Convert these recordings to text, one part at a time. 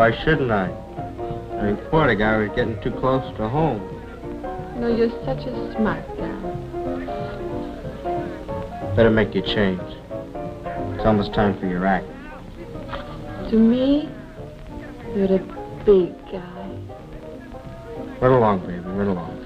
Why shouldn't I? The reporter guy was getting too close to home. No, you're such a smart guy. Better make your change. It's almost time for your act. To me, you're a big guy. Run along, baby, run along.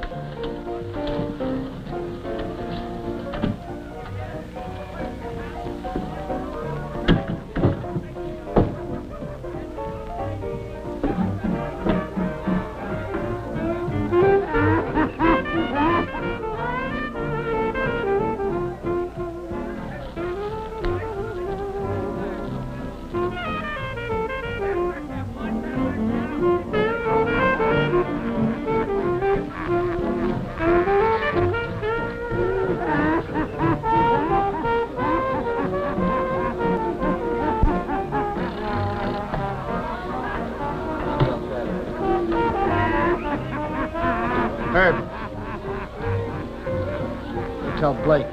Tell Blake.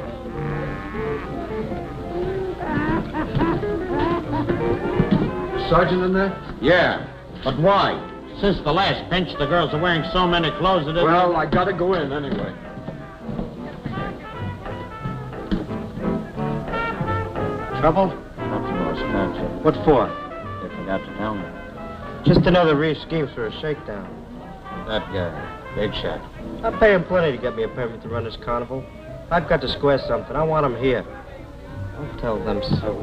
Sergeant in there? Yeah, but why? Since the last pinch, the girls are wearing so many clothes that... Well, I gotta go in anyway. Trouble? Nothing, boss. That's it. What for? You forgot to tell me. Just another Reeves scheme for a shakedown. That guy, big shot. I'll pay him plenty to get me a permit to run this carnival. I've got to square something. I want him here. I'll tell them so.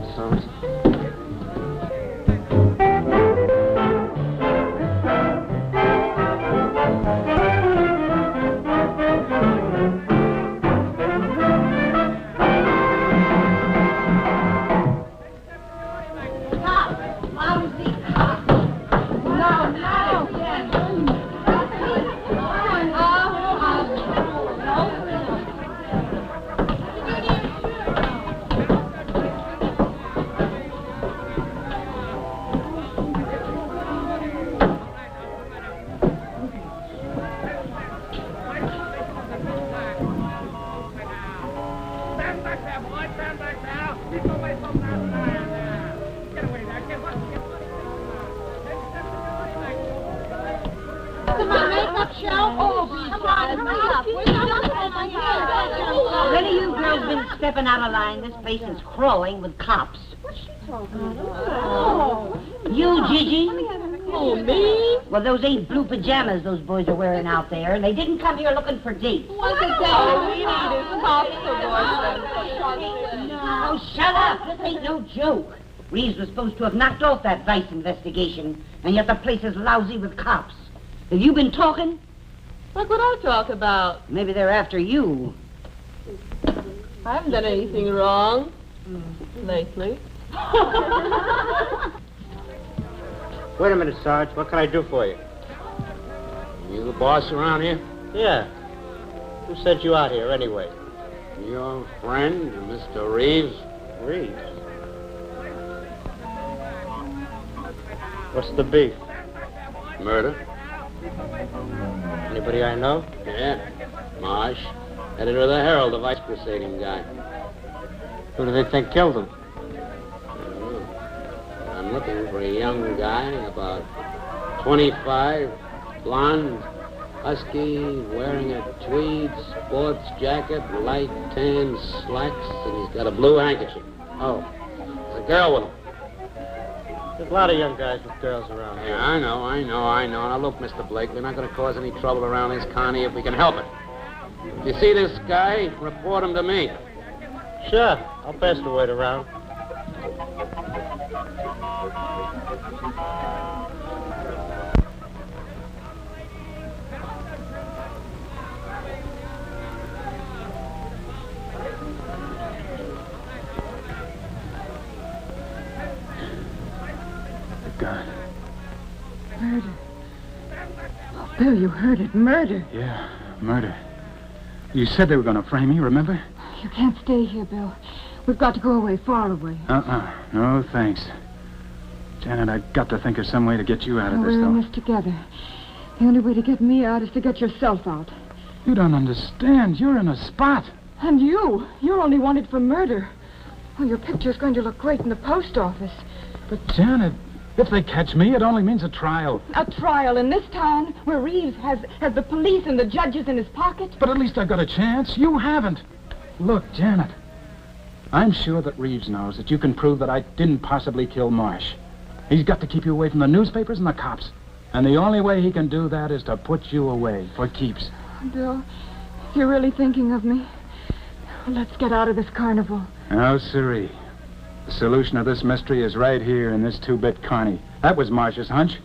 When have you girls been stepping out of line? This place is crawling with cops. What's she talking about? You, Gigi? Oh, me? Well, those ain't blue pajamas those boys are wearing out there, and they didn't come here looking for dates. What's it that we need is cops to Oh, shut up. This ain't no joke. Reeves was supposed to have knocked off that Vice investigation, and yet the place is lousy with cops. Have you been talking? What would I talk about? Maybe they're after you. I haven't done anything wrong lately. Wait a minute, Sarge. What can I do for you? You the boss around here? Yeah. Who sent you out here, anyway? Your friend, Mr. Reeves? Reeves. What's the beef? Murder? Anybody I know? Yeah. Marsh, editor of the Herald, the vice crusading guy. Who do they think killed him? I'm looking for a young guy, about 25, blonde, husky, wearing a tweed sports jacket, light tan slacks, and he's got a blue handkerchief. Oh. There's a girl with him. There's a lot of young guys with girls around here. Yeah, I know. Now, look, Mr. Blake, we're not going to cause any trouble around this county if we can help it. If you see this guy, report him to me. Sure. I'll pass the word around. God. Murder. Oh, Bill, you heard it. Murder. Yeah, murder. You said they were going to frame me, remember? You can't stay here, Bill. We've got to go away, far away. No, thanks. Janet, I got to think of some way to get you out of this, We're in though. this together. The only way to get me out is to get yourself out. You don't understand. You're in a spot. And you're only wanted for murder. Oh, your picture's going to look great in the post office. But, Janet, if they catch me, it only means a trial. A trial in this town where Reeves has the police and the judges in his pocket? But at least I've got a chance. You haven't. Look, Janet, I'm sure that Reeves knows that you can prove that I didn't possibly kill Marsh. He's got to keep you away from the newspapers and the cops. And the only way he can do that is to put you away for keeps. Bill, you're really thinking of me. Let's get out of this carnival. No, sirree. The solution of this mystery is right here in this two-bit carny. That was Marsh's hunch.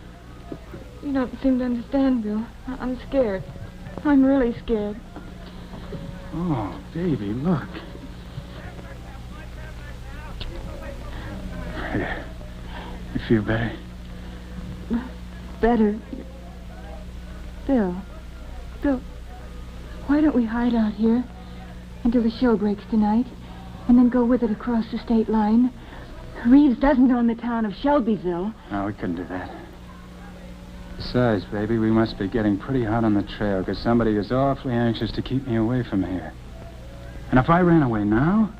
You don't seem to understand, Bill. I'm scared. I'm really scared. Oh, baby, look. There. You feel better? Better. Bill, why don't we hide out here until the show breaks tonight, and then go with it across the state line? Reeves doesn't own the town of Shelbyville. No, we couldn't do that. Besides, baby, we must be getting pretty hot on the trail, because somebody is awfully anxious to keep me away from here. And if I ran away now,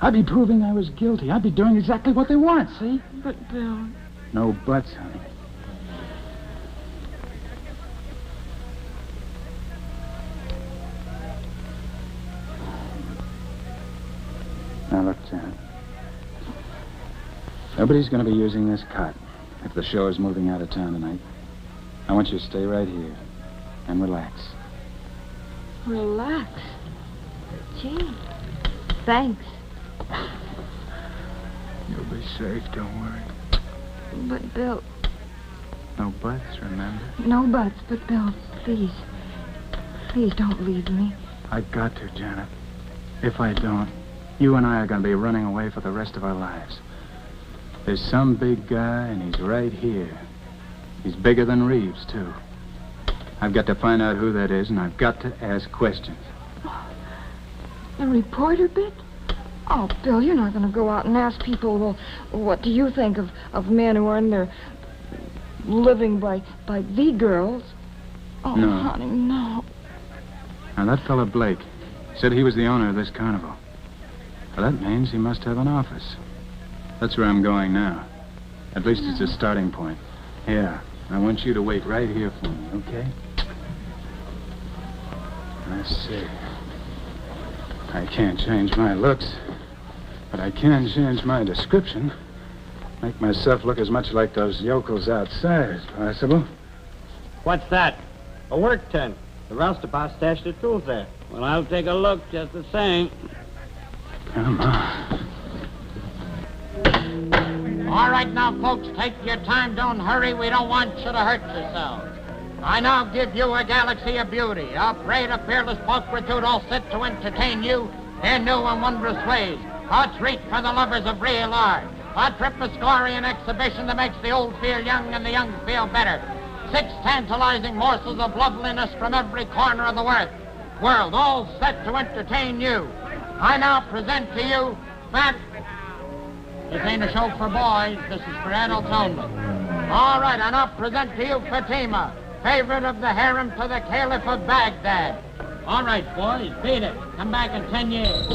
I'd be proving I was guilty. I'd be doing exactly what they want, see? But, Bill... No buts, honey. Now, look, Janet. Nobody's going to be using this cot if the show is moving out of town tonight. I want you to stay right here and relax. Relax. Gee, thanks. You'll be safe, don't worry. But, Bill... No buts, remember? No buts, but, Bill, please. Please don't leave me. I've got to, Janet. If I don't, you and I are going to be running away for the rest of our lives. There's some big guy, and he's right here. He's bigger than Reeves, too. I've got to find out who that is, and I've got to ask questions. A reporter bit? Oh, Bill, you're not going to go out and ask people, well, what do you think of men who earn their living by the girls? Oh, No. honey, no. Now, that fella Blake said he was the owner of this carnival. Well, that means he must have an office. That's where I'm going now. At least it's a starting point. Yeah, I want you to wait right here for me, okay? Let's see. I can't change my looks, but I can change my description. Make myself look as much like those yokels outside as possible. What's that? A work tent. The roustabout stashed their tools there. Well, I'll take a look just the same. Come on. All right, now, folks, take your time. Don't hurry. We don't want you to hurt yourselves. I now give you a galaxy of beauty, a parade of fearless pulchritude all set to entertain you in new and wondrous ways. A treat for the lovers of real art. A Tripiscorian exhibition that makes the old feel young and the young feel better. 6 tantalizing morsels of loveliness from every corner of the world, all set to entertain you. I now present to you Matt. This ain't a show for boys. This is for adults only. All right, I now present to you Fatima, favorite of the harem to the Caliph of Baghdad. All right, boys, beat it. Come back in 10 years.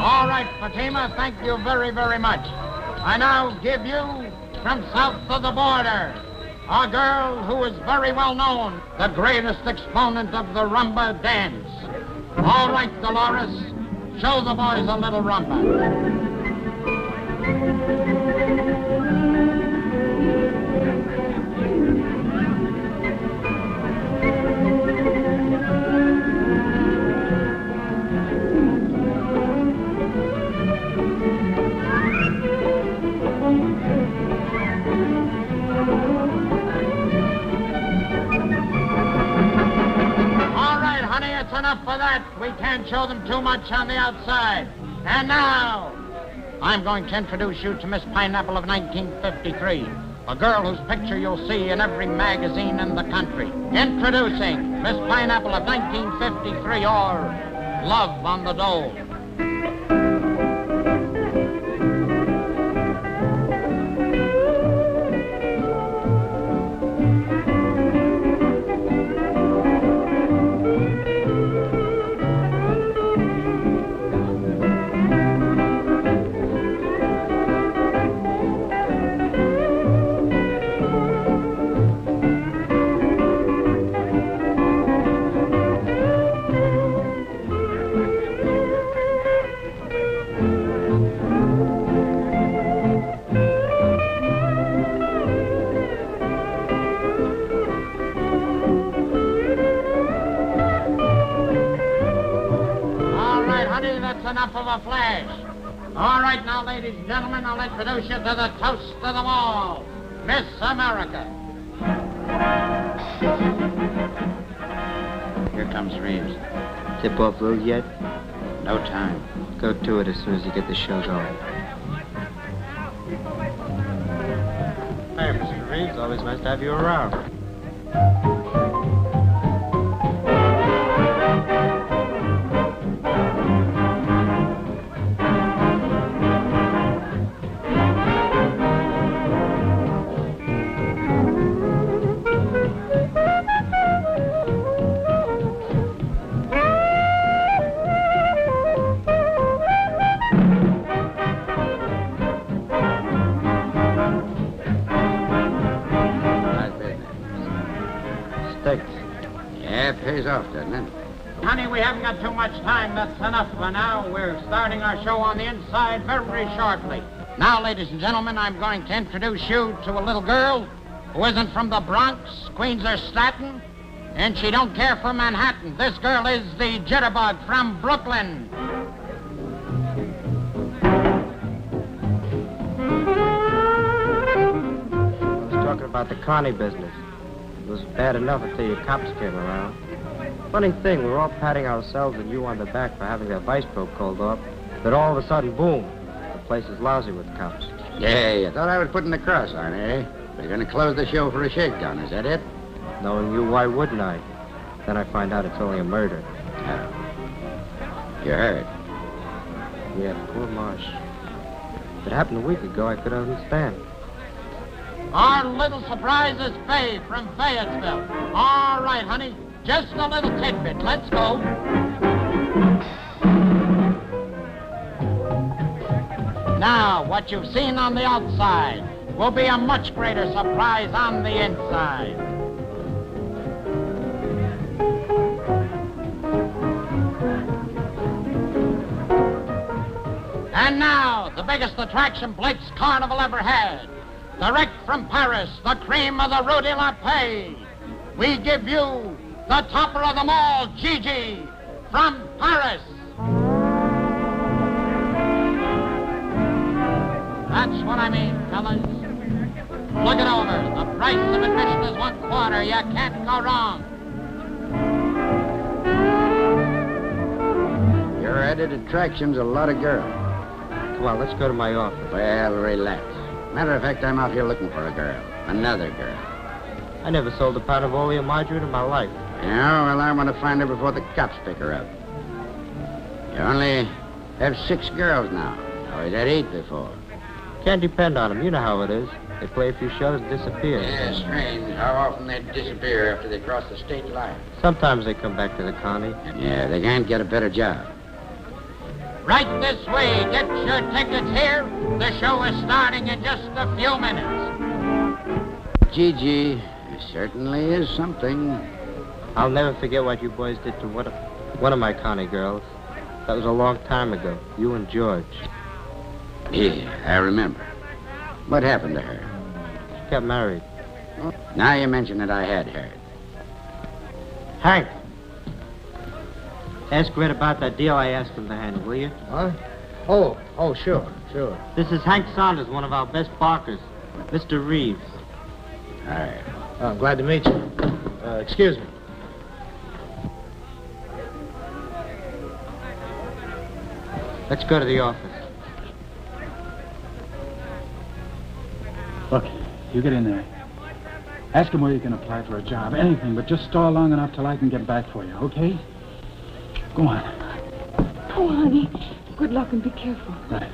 All right, Fatima, thank you very, very much. I now give you, from south of the border, a girl who is very well known, the greatest exponent of the rumba dance. All right, Dolores, show the boys a little rumba. Enough for that. We can't show them too much on the outside. And now, I'm going to introduce you to Miss Pineapple of 1953, a girl whose picture you'll see in every magazine in the country. Introducing Miss Pineapple of 1953, or Love on the Dole. Enough of a flash. All right, now, ladies and gentlemen, I'll introduce you to the toast of them all, Miss America. Here comes Reeves. Tip off Lou yet? No time. Go to it as soon as you get the show going. Hey, Mr. Reeves, always nice to have you around. off, doesn't it? Honey, we haven't got too much time. That's enough for now. We're starting our show on the inside very shortly. Now, ladies and gentlemen, I'm going to introduce you to a little girl who isn't from the Bronx, Queens, or Staten, and she don't care for Manhattan. This girl is the Jitterbug from Brooklyn. I was talking about the Connie business. It was bad enough until your cops came around. Funny thing, we were all patting ourselves and you on the back for having that vice probe called off. But all of a sudden, boom, the place is lousy with cops. Yeah, you thought I was putting the cross on, eh? We're going to close the show for a shakedown, is that it? Knowing you, why wouldn't I? Then I find out it's only a murder. Oh. You heard. Yeah, poor Marsh. If it happened a week ago, I could understand. Our little surprise is Faye from Fayetteville. All right, honey. Just a little tidbit. Let's go. Now, what you've seen on the outside will be a much greater surprise on the inside. And now, the biggest attraction Blake's Carnival ever had. Direct from Paris, the cream of the Rue de la Paix. We give you the topper of them all, Gigi, from Paris. That's what I mean, fellas. Look it over. The price of admission is $1/4. You can't go wrong. Your added attraction's a lot of girls. Come on, let's go to my office. Well, relax. Matter of fact, I'm out here looking for a girl. Another girl. I never sold a pound of oleum margarine in my life. Yeah, well, I want to find her before the cops pick her up. You only have 6 girls now. Always had 8 before. Can't depend on them. You know how it is. They play a few shows and disappear. Yeah, strange how often they disappear after they cross the state line. Sometimes they come back to the county. Yeah, they can't get a better job. Right this way. Get your tickets here. The show is starting in just a few minutes. Gigi certainly is something. I'll never forget what you boys did to one of my Connie girls. That was a long time ago. You and George. Yeah, I remember. What happened to her? She got married. Now you mention it, I had heard. Hank. Ask Red about that deal I asked him to handle, will you? What? Oh, sure. This is Hank Saunders, one of our best barkers. Mr. Reeves. All right. I'm glad to meet you. Excuse me. Let's go to the office. Look, you get in there. Ask him where you can apply for a job. Anything, but just stall long enough till I can get back for you, okay? Go on. Oh, honey. Good luck and be careful. Right.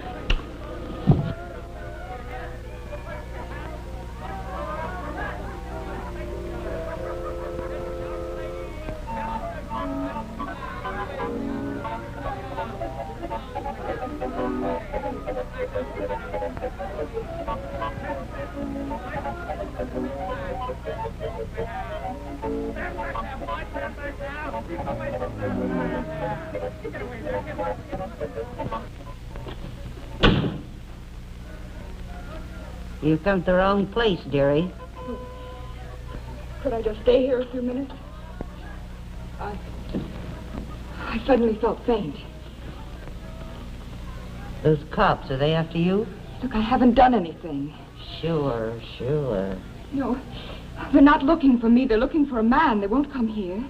You've come to the wrong place, dearie. Could I just stay here a few minutes? I suddenly felt faint. Those cops, are they after you? Look, I haven't done anything. Sure. No, they're not looking for me. They're looking for a man. They won't come here.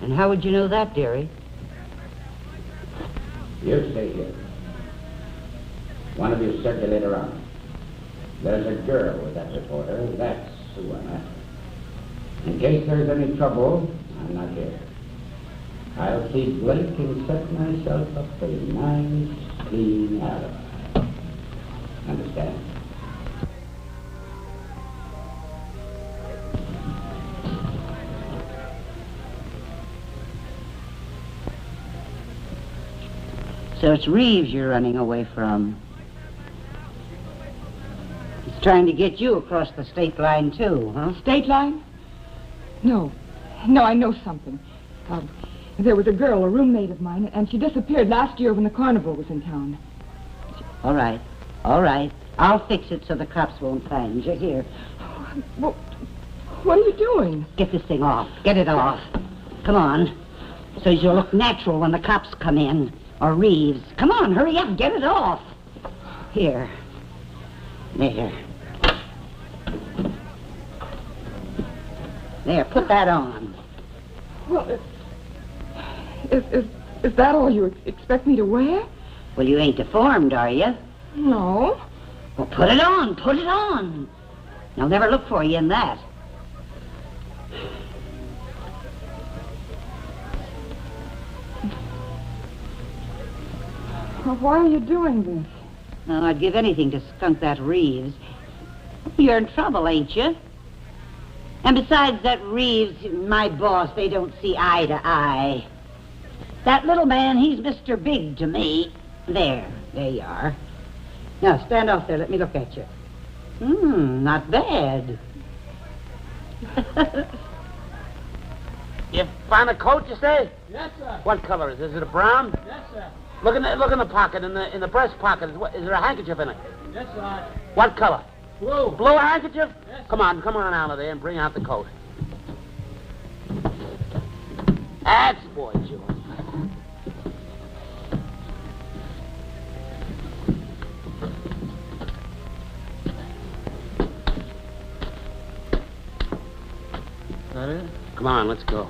And how would you know that, dearie? You stay here. One of you circulate around. There's a girl with that reporter. That's who I'm after. In case there's any trouble, I'm not here. I'll see Blake and set myself up a nice, clean alibi. Understand? So it's Reeves you're running away from. He's trying to get you across the state line, too, huh? State line? No, I know something. There was a girl, a roommate of mine, and she disappeared last year when the carnival was in town. All right. I'll fix it so the cops won't find you. Here, Well, what are you doing? get this thing off. Get it off. Come on. So you'll look natural when the cops come in. Or Reeves. Come on, hurry up. Get it off. Here. There. There, put that on. Well, is that all you expect me to wear? Well, you ain't deformed, are you? No. Well, put it on. Put it on. They'll never look for you in that. Well, why are you doing this? Well, I'd give anything to skunk that Reeves. You're in trouble, ain't you? And besides, that Reeves, my boss, they don't see eye to eye. That little man, he's Mr. Big to me. There you are. Now, stand off there. Let me look at you. Not bad. You found a coat, you say? Yes, sir. What color is it? Is it a brown? Yes, sir. Look in the pocket, in the breast pocket. Is there a handkerchief in it? Yes, sir. What color? Blue. Blue handkerchief? Yes. Come on out of there and bring out the coat. That's boy, George. That it? Come on, let's go.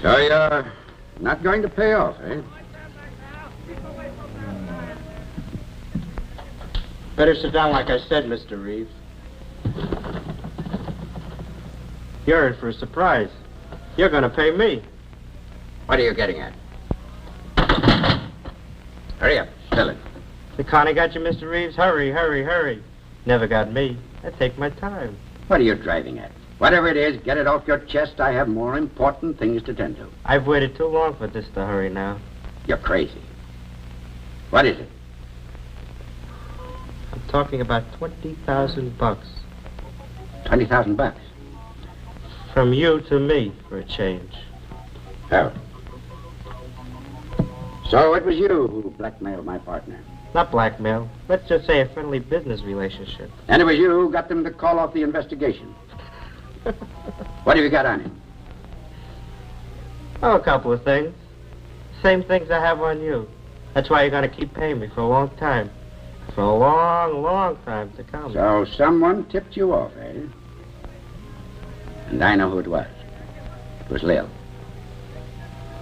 So you're not going to pay off, eh? Better sit down like I said, Mr. Reeves. You're in for a surprise. You're going to pay me. What are you getting at? Hurry up, spill it. The Connie got you, Mr. Reeves? Hurry. Never got me. I take my time. What are you driving at? Whatever it is, get it off your chest. I have more important things to tend to. I've waited too long for this to hurry now. You're crazy. What is it? I'm talking about $20,000. $20,000. From you to me, for a change. Oh. So it was you who blackmailed my partner. Not blackmail. Let's just say a friendly business relationship. And it was you who got them to call off the investigation. What have you got on him? Oh, a couple of things. Same things I have on you. That's why you're going to keep paying me for a long time. For a long, long time to come. So someone tipped you off, eh? And I know who it was. It was Lil.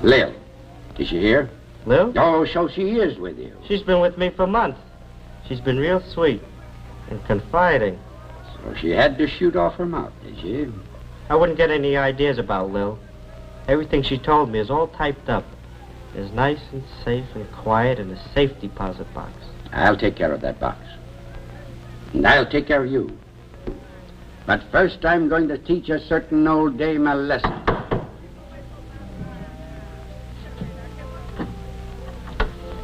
Lil. Is she here? Lil? Oh, so she is with you. She's been with me for months. She's been real sweet and confiding. So she had to shoot off her mouth, did she? I wouldn't get any ideas about Lil. Everything she told me is all typed up. It's nice and safe and quiet in a safe deposit box. I'll take care of that box. And I'll take care of you. But first I'm going to teach a certain old dame a lesson.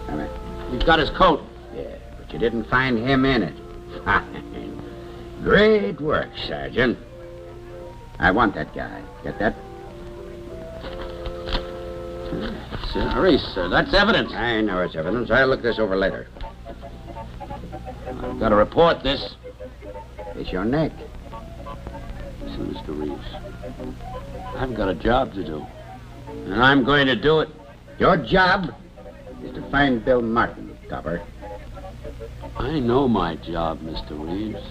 Come here. You've got his coat. Yeah, but you didn't find him in it. Fine. Great work, Sergeant. I want that guy. Get that? Sorry, sir. That's evidence. I know it's evidence. I'll look this over later. I've got to report this. It's your neck. Listen, Mr. Reeves. I've got a job to do. And I'm going to do it. Your job is to find Bill Martin, Topper. I know my job, Mr. Reeves.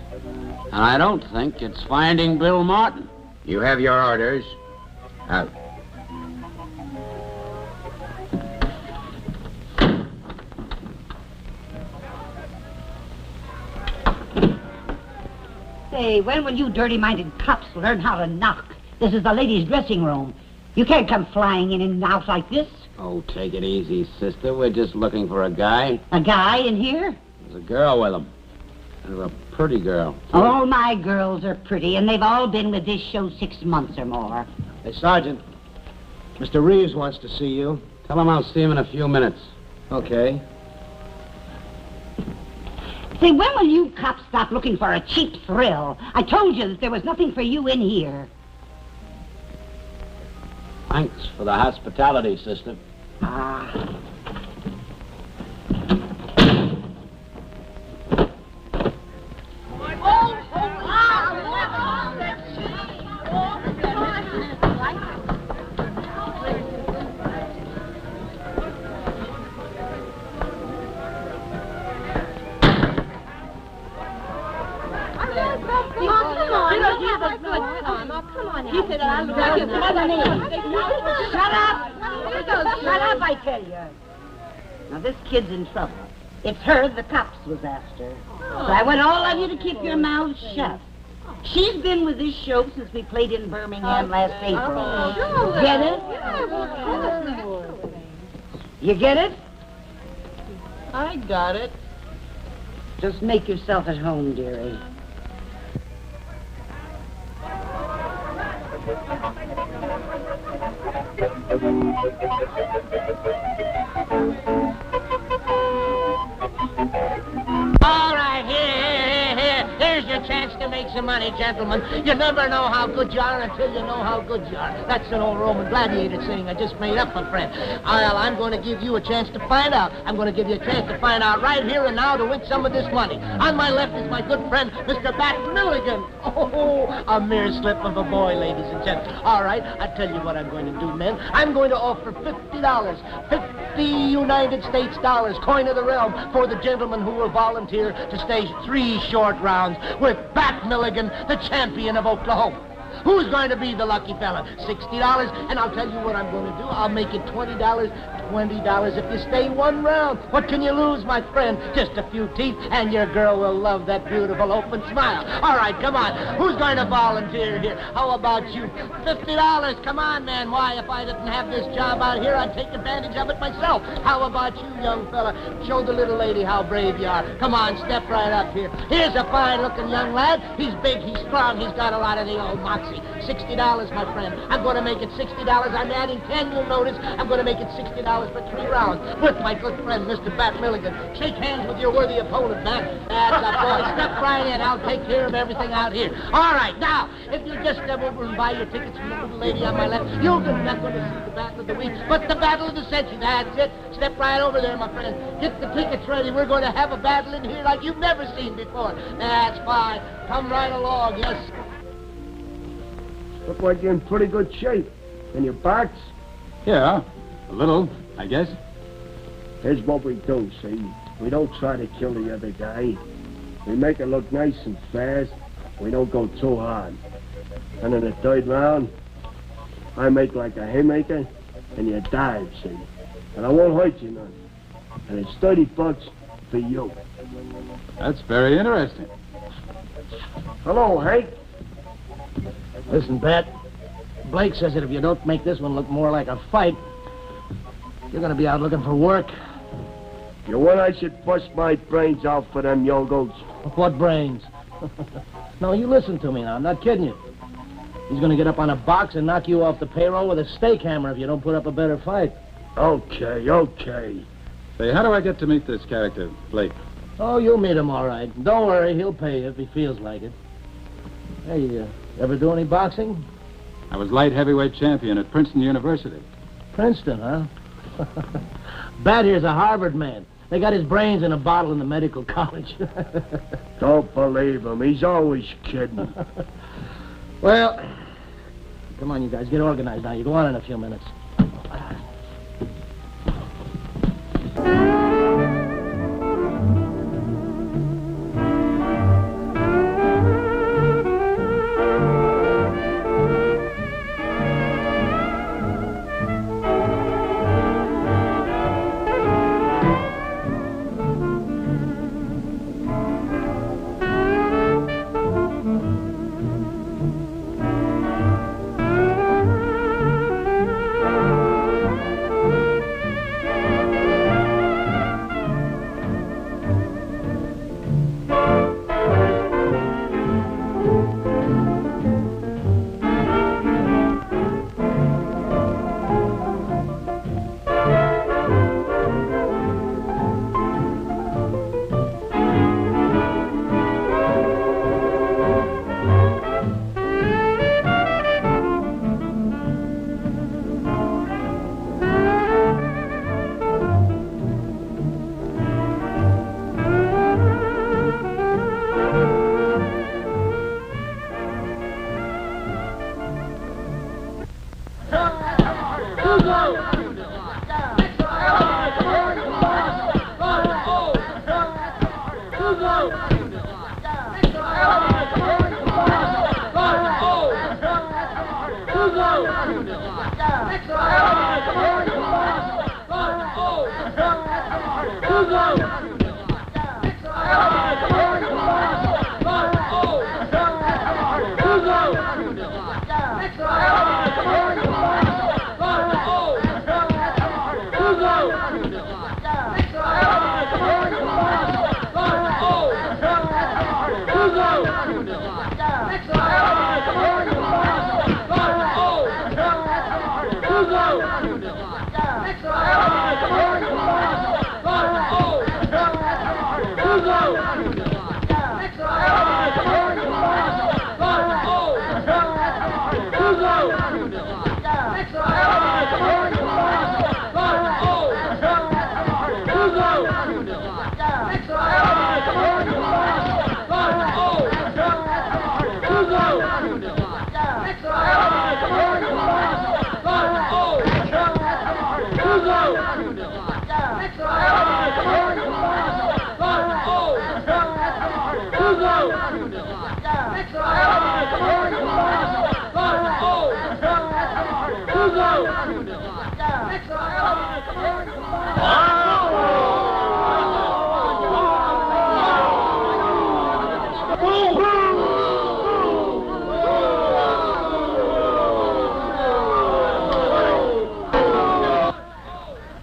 And I don't think it's finding Bill Martin. You have your orders. Out. Say, when will you dirty-minded cops learn how to knock? This is the ladies' dressing room. You can't come flying in and out like this. Oh, take it easy, sister. We're just looking for a guy. A guy in here? There's a girl with him. There's a pretty girl. All my girls are pretty, and they've all been with this show 6 months or more. Hey, Sergeant. Mr. Reeves wants to see you. Tell him I'll see him in a few minutes. Okay. Say, when will you cops stop looking for a cheap thrill? I told you that there was nothing for you in here. Thanks for the hospitality, sister. Ah. Shut up, I tell you. Now, this kid's in trouble. It's her the cops was after. So I want all of you to keep your mouths shut. She's been with this show since we played in Birmingham last April. Get it? You get it? I got it. Just make yourself at home, dearie. All right, here's your chance to make some money, gentlemen. You never know how good you are until you know how good you are. That's an old Roman gladiator saying I just made up, my friend. I'm going to give you a chance to find out. I'm going to give you a chance to find out right here and now to win some of this money. On my left is my good friend, Mr. Bat Milligan. Oh, a mere slip of a boy, ladies and gentlemen. All right, I'll tell you what I'm going to do, men. I'm going to offer $50, 50 United States dollars, coin of the realm, for the gentleman who will volunteer to stage 3 short rounds with Bat Milligan, the champion of Oklahoma. Who's going to be the lucky fella? $60, and I'll tell you what I'm going to do. I'll make it $20, $20 if you stay 1 round. What can you lose, my friend? Just a few teeth, and your girl will love that beautiful open smile. All right, come on. Who's going to volunteer here? How about you? $50. Come on, man. Why, if I didn't have this job out here, I'd take advantage of it myself. How about you, young fella? Show the little lady how brave you are. Come on, step right up here. Here's a fine-looking young lad. He's big, he's strong, he's got a lot of the old moxie. $60, my friend. I'm going to make it $60. I'm adding 10, you'll notice. I'm going to make it $60 for 3 rounds with my good friend, Mr. Bat Milligan. Shake hands with your worthy opponent, man. That's a boy. Step right in. I'll take care of everything out here. All right, now, if you just step over and buy your tickets from the little lady on my left, you're not going to see the battle of the week, but the battle of the century. That's it. Step right over there, my friend. Get the tickets ready. We're going to have a battle in here like you've never seen before. That's fine. Come right along, yes. Look like you're in pretty good shape. And your box? Yeah, a little, I guess. Here's what we do, see? We don't try to kill the other guy. We make it look nice and fast. We don't go too hard. And in the 3rd round, I make like a haymaker, and you dive, see? And I won't hurt you none. And it's $30 for you. That's very interesting. Hello, Hank. Listen, Bat. Blake says that if you don't make this one look more like a fight, you're going to be out looking for work. You want I should bust my brains out for them yogos? What brains? No, you listen to me now. I'm not kidding you. He's going to get up on a box and knock you off the payroll with a stake hammer if you don't put up a better fight. Okay, okay. Say, how do I get to meet this character, Blake? Oh, you'll meet him all right. Don't worry, he'll pay you if he feels like it. Hey, you ever do any boxing? I was light heavyweight champion at Princeton University. Princeton, huh? Bat here's a Harvard man. They got his brains in a bottle in the medical college. Don't believe him. He's always kidding. Well, come on, you guys, get organized now. You go on in a few minutes.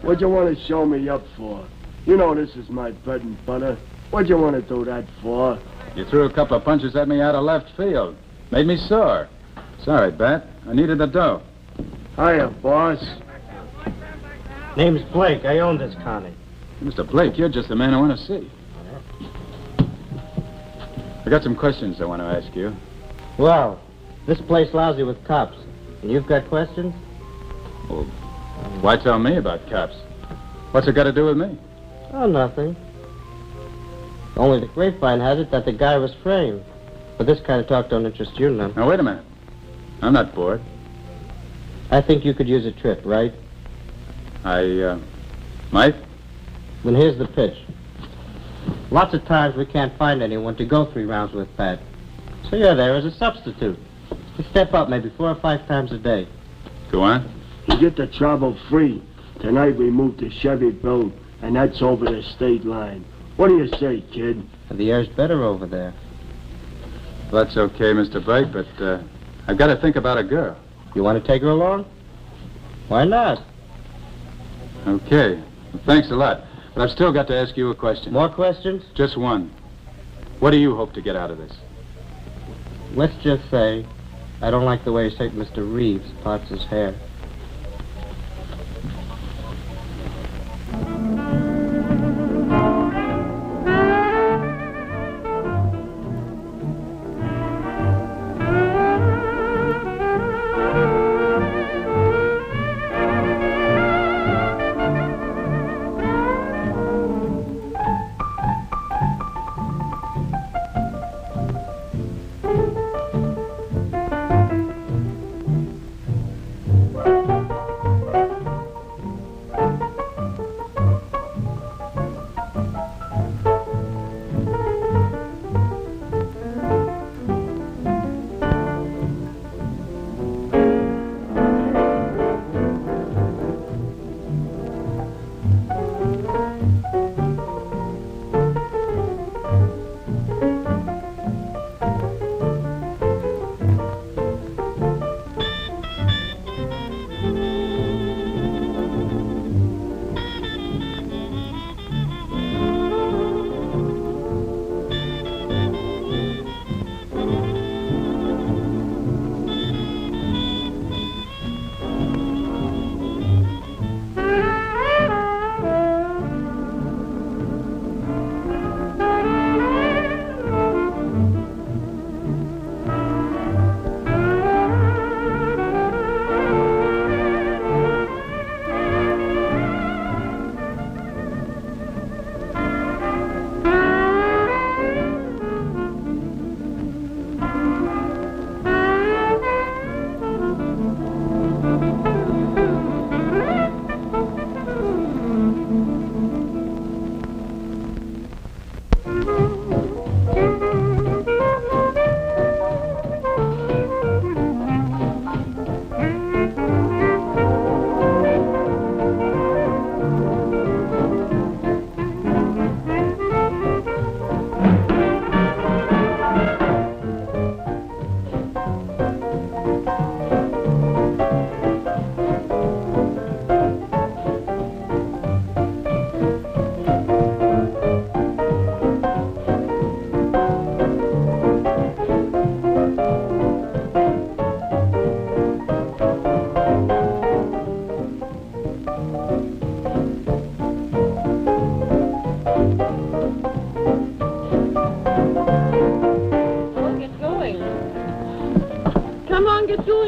What'd you want to show me up for? You know this is my bread and butter. What'd you want to do that for? You threw a couple of punches at me out of left field. Made me sore. Sorry, Bat. I needed the dough. Hiya, boss. Name's Blake. I own this Connie. Mr. Blake, you're just the man I want to see. I got some questions I want to ask you. Well, this place lousy with cops. And you've got questions? Well, why tell me about cops? What's it got to do with me? Oh, nothing. Only the grapevine has it that the guy was framed. But this kind of talk don't interest you none. Now, wait a minute. I'm not bored. I think you could use a trip, right? Might? Then here's the pitch. Lots of times we can't find anyone to go 3 rounds with, Pat. So you're there as a substitute. You step up maybe 4 or 5 times a day. Go on. You get the travel free. Tonight we move to Chevy Bill, and that's over the state line. What do you say, kid? The air's better over there. Well, that's okay, Mr. Blake, but I've got to think about a girl. You want to take her along? Why not? Okay. Well, thanks a lot. But I've still got to ask you a question. More questions? Just one. What do you hope to get out of this? Let's just say I don't like the way St. Mr. Reeves parts his hair.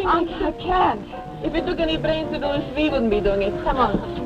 doing it. I can't. If it took any brains to do this, we wouldn't be doing it. Come on.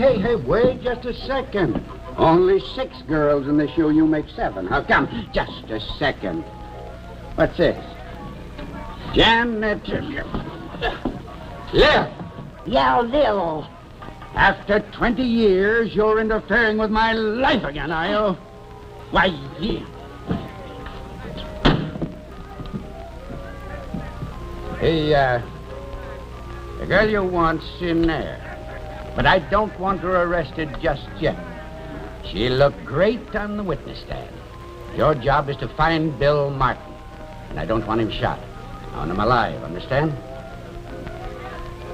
Hey, wait just a second. Only 6 girls in the show, you make 7. How come? Just a second. What's this? Janet... Lil! Yeah, Lil. After 20 years, you're interfering with my life again, are you? Why, yeah. Hey, the girl you want's in there. But I don't want her arrested just yet. She looked great on the witness stand. Your job is to find Bill Martin. And I don't want him shot. I want him alive, understand?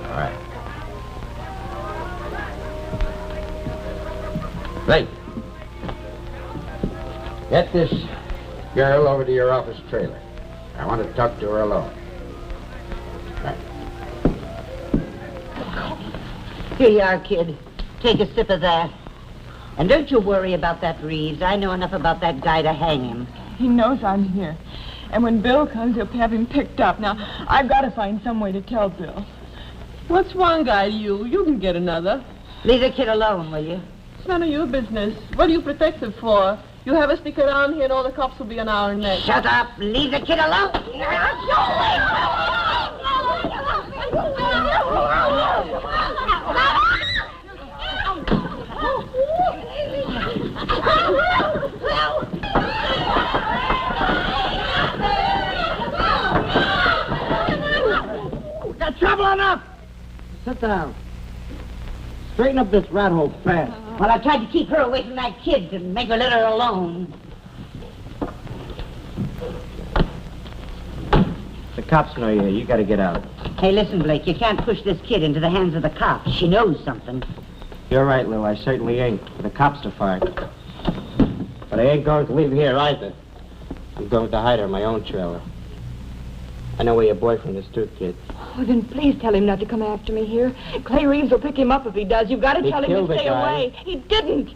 All right. Blake, get this girl over to your office trailer. I want to talk to her alone. Right. Here you are, kid. Take a sip of that. And don't you worry about that Reeves. I know enough about that guy to hang him. He knows I'm here. And when Bill comes, he'll have him picked up. Now, I've got to find some way to tell Bill. What's one guy to you? You can get another. Leave the kid alone, will you? It's none of your business. What are you protected for? You have us stick around here and all the cops will be on our neck. Shut up. Leave the kid alone. Got trouble enough. Sit down. Straighten up this rat hole fast. Well, I tried to keep her away from that kid to make her let her alone. The cops know you're here. You gotta get out. Hey, listen, Blake, you can't push this kid into the hands of the cops. She knows something. You're right, Lil. I certainly ain't. The cops to find. But I ain't going to leave here either. I'm going to hide her in my own trailer. I know where your boyfriend is too, kid. Oh, then please tell him not to come after me here. Clay Reeves will pick him up if he does. You've got to tell him to stay away. He didn't.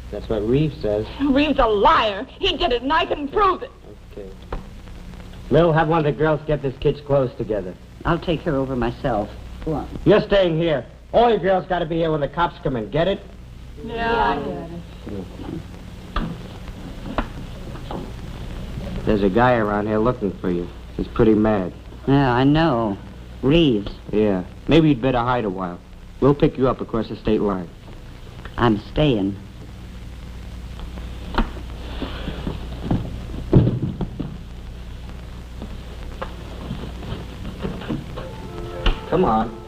That's what Reeves says. Reeves a liar. He did it, and I can prove it. Okay. Lil, have one of the girls get this kid's clothes together. I'll take her over myself. Go on. You're staying here. All you girls got to be here when the cops come in. Get it? Yeah, I get it. There's a guy around here looking for you. He's pretty mad. Yeah, I know. Reeves. Yeah. Maybe you'd better hide a while. We'll pick you up across the state line. I'm staying. Come on.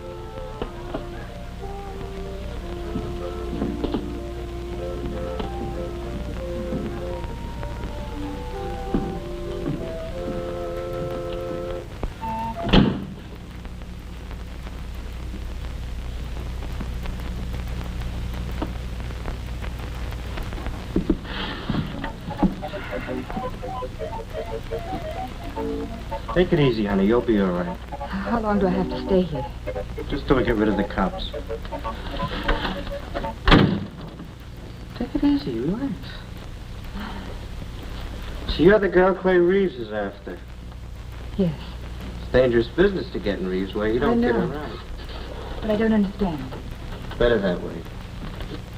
Take it easy, honey. You'll be all right. How long do I have to stay here? Just till we get rid of the cops. Take it easy. Relax. So you're the girl Clay Reeves is after. Yes, It's dangerous business to get in Reeves' way. You don't I get know. around. but I don't understand. Better that way.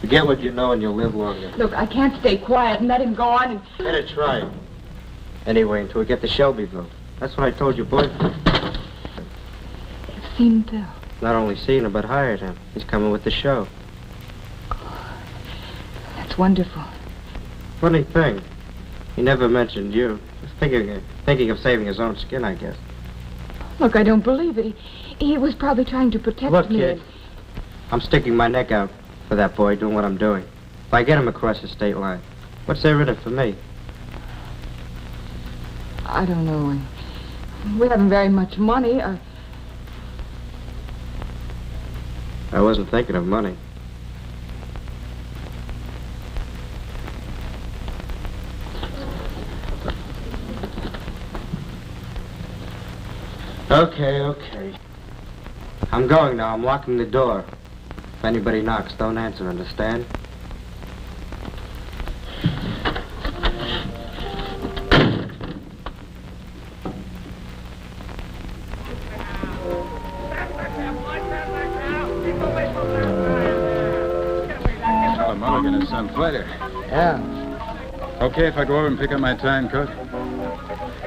Forget what you know and you'll live longer. Look, I can't stay quiet and let him go on and... Better try it. Anyway, until we get to Shelbyville. That's what I told your boyfriend. You've seen Bill. Not only seen him, but hired him. He's coming with the show. That's wonderful. Funny thing, he never mentioned you. Just thinking of saving his own skin, I guess. Look, I don't believe it. He was probably trying to protect Look, me. kid, I'm sticking my neck out for that boy doing what I'm doing. If I get him across the state line, what's there in it for me? I don't know. We haven't very much money. I wasn't thinking of money. Okay. I'm going now. I'm locking the door. If anybody knocks, don't answer, understand? Tell him Mulligan is some fighter. Yeah. Okay if I go over and pick up my time coat?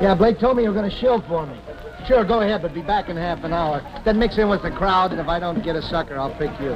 Yeah, Blake told me you were going to shill for me. Sure, go ahead, but be back in half an hour. Then mix in with the crowd, and if I don't get a sucker, I'll pick you.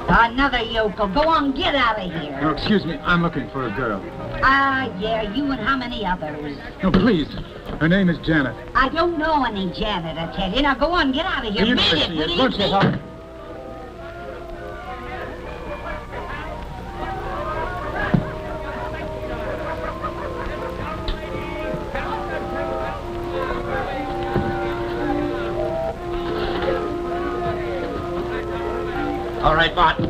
Another yokel. Go on, get out of here. No, excuse me. I'm looking for a girl. Ah, yeah, you and how many others? No, please. Her name is Janet. I don't know any Janet, I tell you. Now go on, get out of here. You Beat never it, see will it. you? Won't you help? All right, Martin.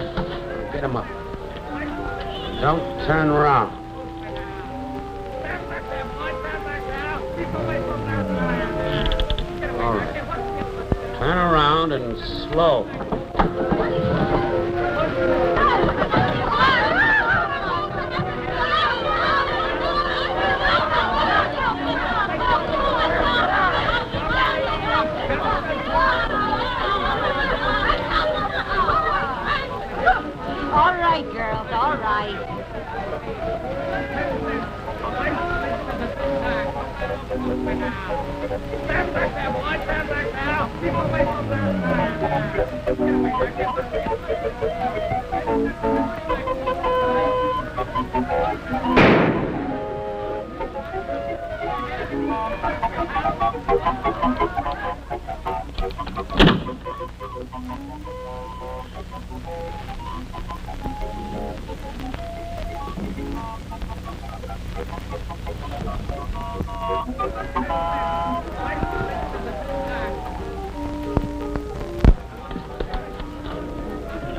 Get him up. Don't turn around. All right. Turn around and slow. All right, girls, all right.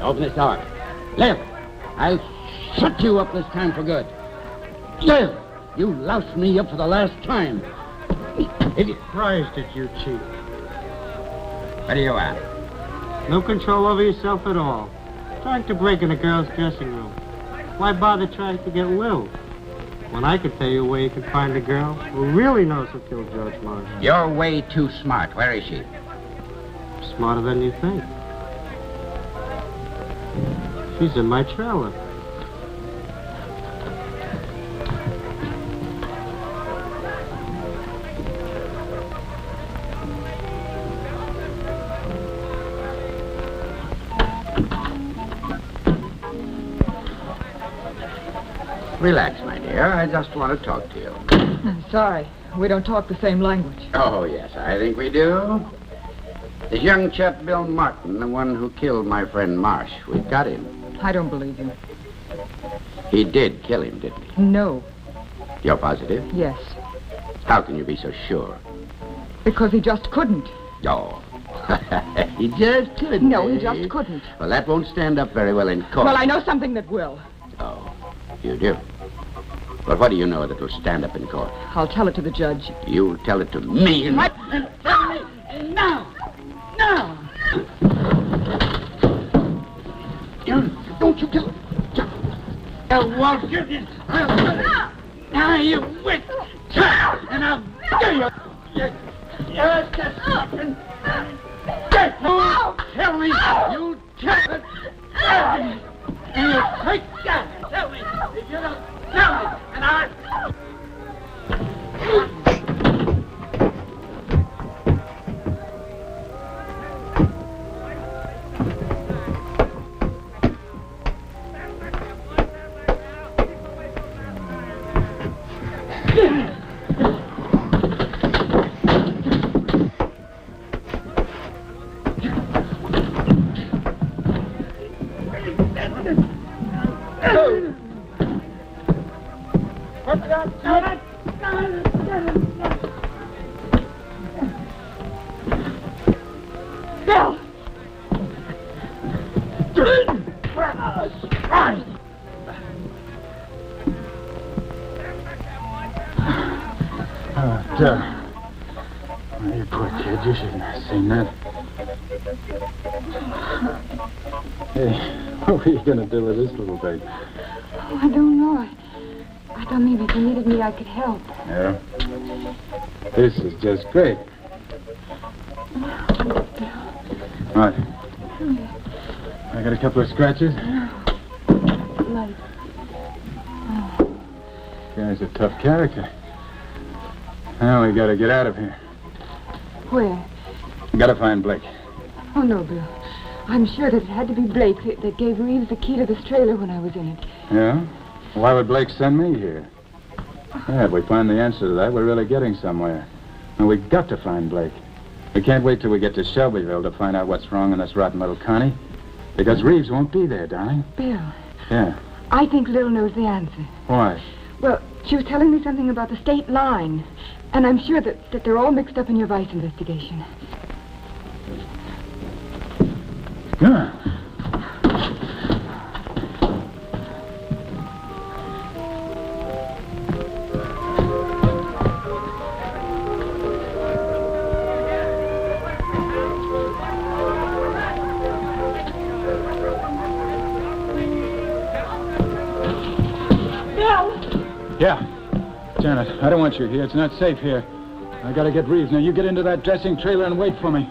Open this door. Liv, I'll shut you up this time for good. Liv, you loused me up for the last time. Idiot. Surprised at you, Chief. What do you want? No control over yourself at all. Trying to break in a girl's dressing room. Why bother trying to get Lil? When I could tell you where you can find a girl who really knows who killed George Marsh. You're way too smart. Where is she? Smarter than you think. She's in my trailer. Relax, my dear. I just want to talk to you. I'm sorry. We don't talk the same language. Oh, yes, I think we do. This young chap, Bill Martin, the one who killed my friend Marsh, we've got him. I don't believe you. He did kill him, didn't he? No. You're positive? Yes. How can you be so sure? Because he just couldn't. Oh. He just couldn't. No, he just couldn't. Well, that won't stand up very well in court. Well, I know something that will. Oh, you do? But what do you know that will stand up in court? I'll tell it to the judge. You'll tell it to me? What? Tell me now! Now! Don't you tell it. Won't you? Now you wait. And I'll do you. You're just stopping. Tell me. You tell it. And you take that. Tell me. If you don't tell me, and I... Bill! You poor kid, you shouldn't have seen that. Hey, what are you going to do with this little baby? Oh, I don't know. I thought maybe if you needed me, I could help. Yeah? This is just great. What? I got a couple of scratches. Light. Oh. Guy's a tough character. Now we got to get out of here. Where? Got to find Blake. Oh, no, Bill. I'm sure that it had to be Blake that gave Reeves the key to this trailer when I was in it. Yeah? Why would Blake send me here? Yeah, if we find the answer to that, we're really getting somewhere. And we've got to find Blake. We can't wait till we get to Shelbyville to find out what's wrong in this rotten little Connie. Because Reeves won't be there, darling. Bill. Yeah. I think Lil knows the answer. Why? Well, she was telling me something about the state line. And I'm sure that they're all mixed up in your vice investigation. Yeah. Yeah. Janet, I don't want you here. It's not safe here. I gotta get Reeves. Now you get into that dressing trailer and wait for me.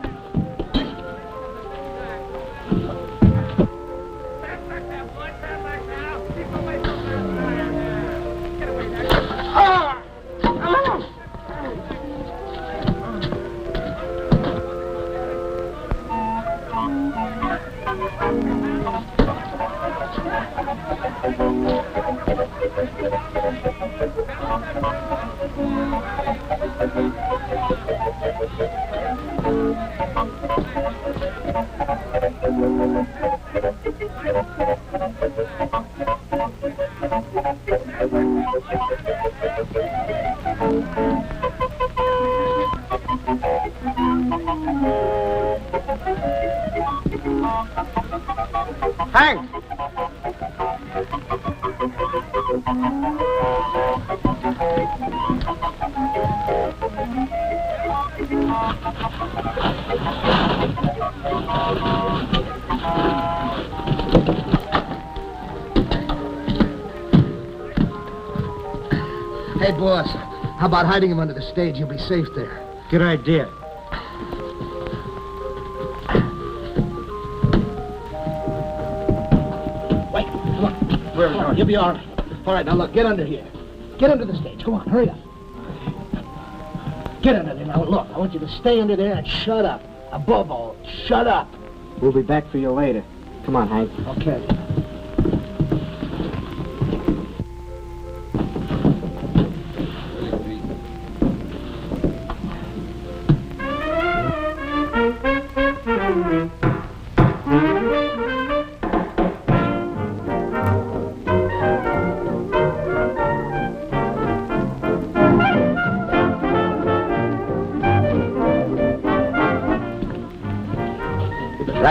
Hank! Hey, boss, how about hiding him under the stage? You'll be safe there. Good idea. Wait, come on. Where are we going? You'll be all right. All right, now look, get under here. Get under the stage. Come on, hurry up. Get under there. Now, look, I want you to stay under there and shut up. Above all, shut up. We'll be back for you later. Come on, Hank. Okay.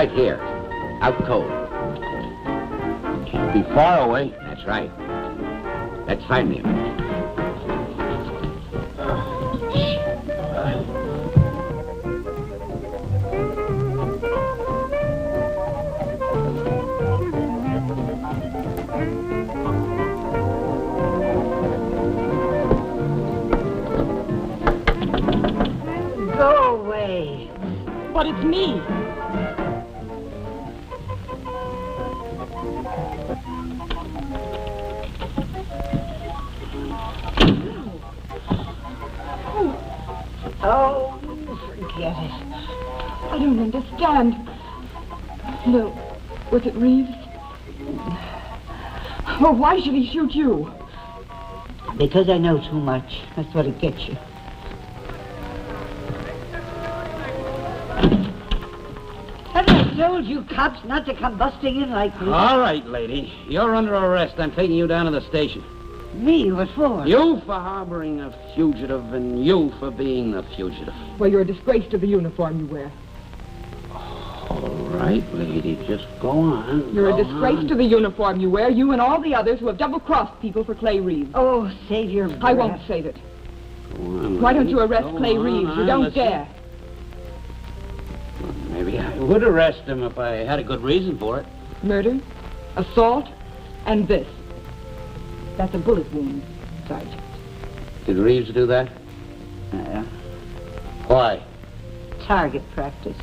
Right here. Out cold. Can't be far away. That's right. Let's find him. Go away. But it's me. Oh, forget it. I don't understand. No, was it Reeves? Well, why should he shoot you? Because I know too much. That's what it gets you. Haven't I told you cops not to come busting in like this? All right, lady. You're under arrest. I'm taking you down to the station. Me? What for? You for harboring a fugitive and you for being the fugitive. Well, you're a disgrace to the uniform you wear. All right, lady. Just go on. You're Go a disgrace on. to the uniform you wear, you and all the others who have double-crossed people for Clay Reeves. Oh, save your breath. I won't save it. Go on, Why don't lady. you arrest Go Clay on, Reeves? You I don't listen. dare. Maybe I would arrest him if I had a good reason for it. Murder, assault, and this. That's a bullet wound, Sergeant. Did Reeves do that? Why? Target practice.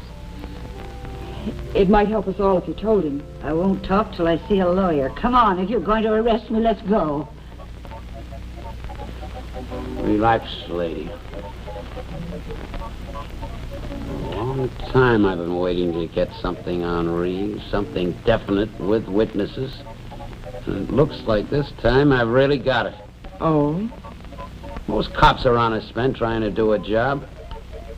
It might help us all if you told him. I won't talk till I see a lawyer. Come on, if you're going to arrest me, let's go. Relax, lady. A long time I've been waiting to get something on Reeves, something definite with witnesses. And it looks like this time I've really got it. Oh? Most cops are honest men trying to do a job.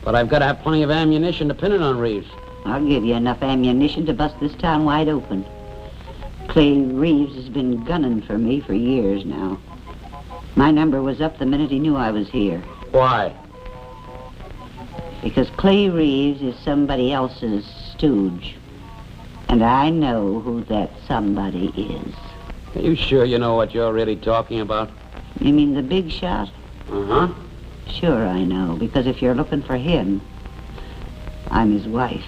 But I've got to have plenty of ammunition to pin it on Reeves. I'll give you enough ammunition to bust this town wide open. Clay Reeves has been gunning for me for years now. My number was up the minute he knew I was here. Why? Because Clay Reeves is somebody else's stooge. And I know who that somebody is. Are you sure you know what you're really talking about? You mean the big shot? Uh-huh. Sure I know, because if you're looking for him, I'm his wife.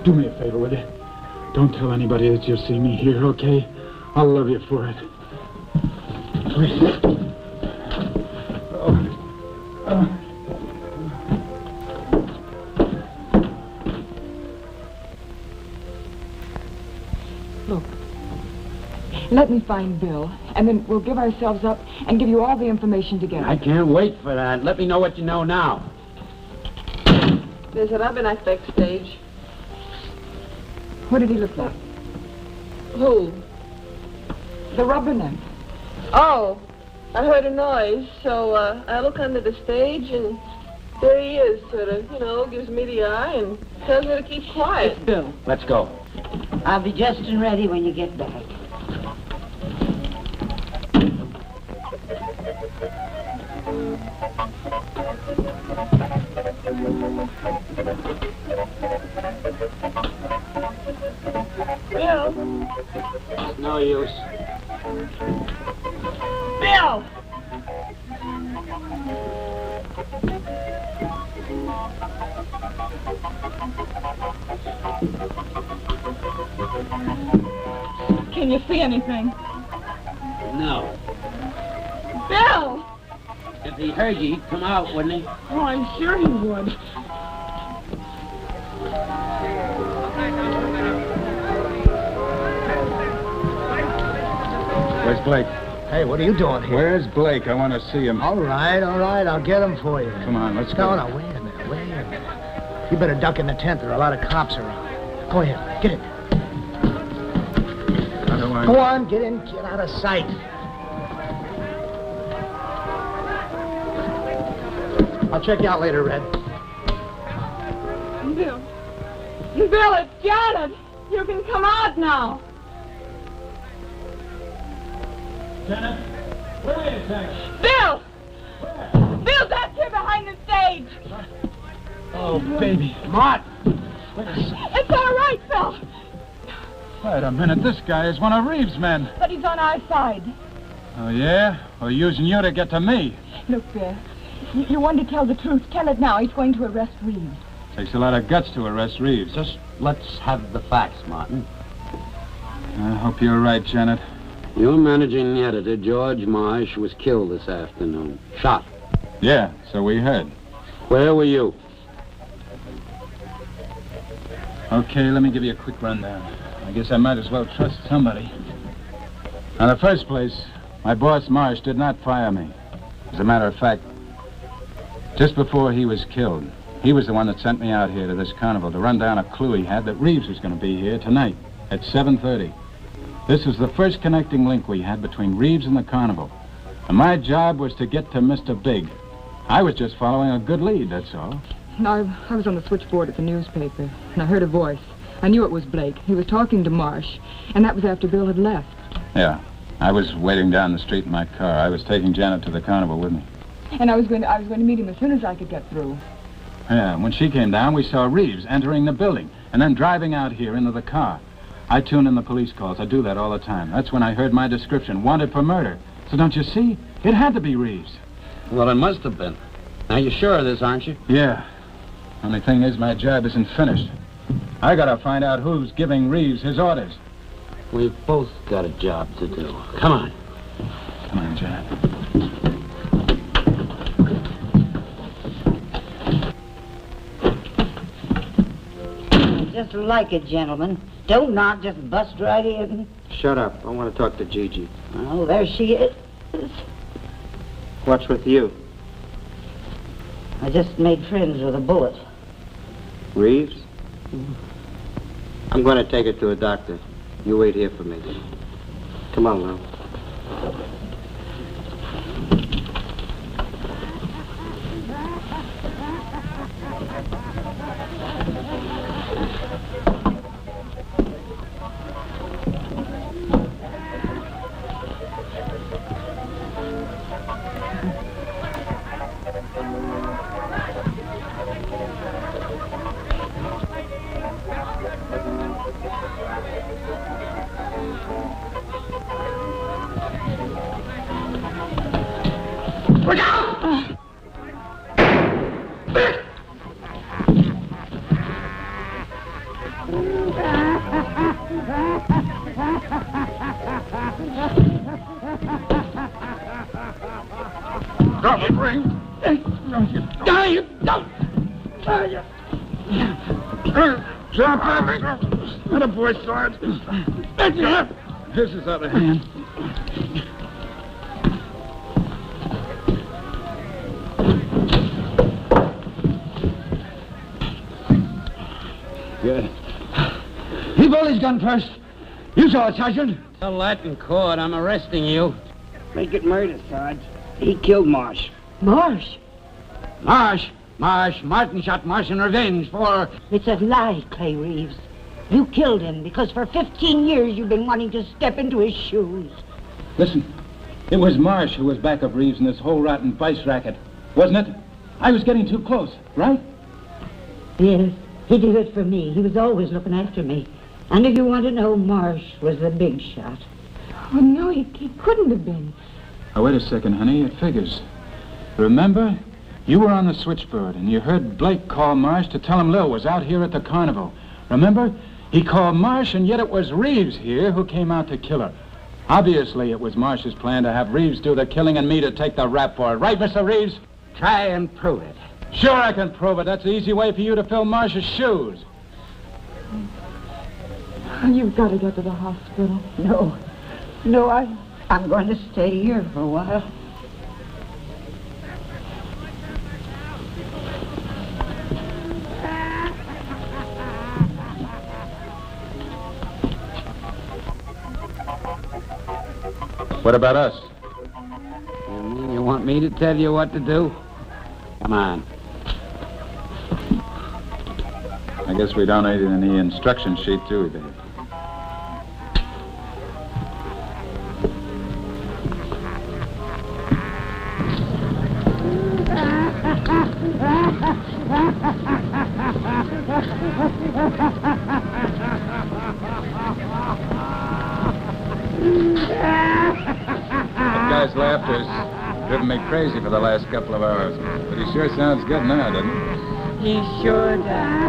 Do me a favor, will you? Don't tell anybody that you'll see me here, okay? I'll love you for it. Please. Look, let me find Bill, and then we'll give ourselves up and give you all the information together. I can't wait for that. Let me know what you know now. There's a rubberneck backstage. What did he look like? Who? The rubberneck. Oh, I heard a noise, so I look under the stage, and there he is, sort of, gives me the eye and tells me to keep quiet. It's Bill. Let's go. I'll be just and ready when you get back. Bill? It's no use. Bill! Can you see anything? No. Bill! If he heard you, he'd come out, wouldn't he? Oh, I'm sure he would. Where's Blake? Hey, what are you doing here? Where's Blake? I want to see him. All right, I'll get him for you. Come on, let's go. No, wait a minute. You better duck in the tent. There are a lot of cops around. Go ahead, get in. Go on, get in, get out of sight. I'll check you out later, Red. Bill. Bill, it's Janet. You can come out now. Janet, where is that? Bill! Bill, that's here behind the stage. Oh, baby. Mart! It's all right, Bill. Wait a minute, this guy is one of Reeves' men. But he's on our side. Oh, yeah? Or using you to get to me? Look, Bill, you want to tell the truth. Tell it now. He's going to arrest Reeves. Takes a lot of guts to arrest Reeves. Just let's have the facts, Martin. I hope you're right, Janet. Your managing editor, George Marsh, was killed this afternoon. Shot. Yeah, so we heard. Where were you? Okay, let me give you a quick rundown. I guess I might as well trust somebody. In the first place, my boss, Marsh, did not fire me. As a matter of fact, just before he was killed, he was the one that sent me out here to this carnival to run down a clue he had that Reeves was going to be here tonight at 7:30. This was the first connecting link we had between Reeves and the carnival. And my job was to get to Mr. Big. I was just following a good lead, that's all. I was on the switchboard at the newspaper, and I heard a voice. I knew it was Blake. He was talking to Marsh, and that was after Bill had left. Yeah, I was waiting down the street in my car. I was taking Janet to the carnival with me. And I was going to meet him as soon as I could get through. Yeah, when she came down, we saw Reeves entering the building and then driving out here into the car. I tune in the police calls. I do that all the time. That's when I heard my description, wanted for murder. So don't you see? It had to be Reeves. Well, it must have been. Now, you're sure of this, aren't you? Yeah. Only thing is, my job isn't finished. I gotta find out who's giving Reeves his orders. We've both got a job to do. Come on. Come on, Janet. Just like it, gentlemen. Don't knock, just bust right in. Shut up. I want to talk to Gigi. Oh, there she is. What's with you? I just made friends with a bullet. Reeves? I'm going to take her to a doctor. You wait here for me. Come on, Lou. Look out! Drop it, ring. No, you don't. No, you don't. Drop it. Not a boy, Sarge. That's it. Here's his other hand. Good. He pulled his gun first. You saw it, Sergeant. Tell that in court. I'm arresting you. Make it murder, Sarge. He killed Marsh. Marsh? Marsh! Martin shot Marsh in revenge for... It's a lie, Clay Reeves. You killed him because for 15 years you've been wanting to step into his shoes. Listen, it was Marsh who was back of Reeves in this whole rotten vice racket, wasn't it? I was getting too close, right? Yes, he did it for me. He was always looking after me. And if you want to know, Marsh was the big shot. Oh, no, he couldn't have been. Oh, wait a second, honey. It figures. Remember? You were on the switchboard, and you heard Blake call Marsh to tell him Lil was out here at the carnival. Remember? He called Marsh, and yet it was Reeves here who came out to kill her. Obviously, it was Marsh's plan to have Reeves do the killing and me to take the rap for it. Right, Mr. Reeves? Try and prove it. Sure I can prove it. That's the easy way for you to fill Marsh's shoes. You've got to get to the hospital. No, I'm going to stay here for a while. What about us? You mean you want me to tell you what to do? Come on. I guess we don't need any instruction sheet, do we, Dave? That guy's laughter's driven me crazy for the last couple of hours. But he sure sounds good now, doesn't he? He sure does.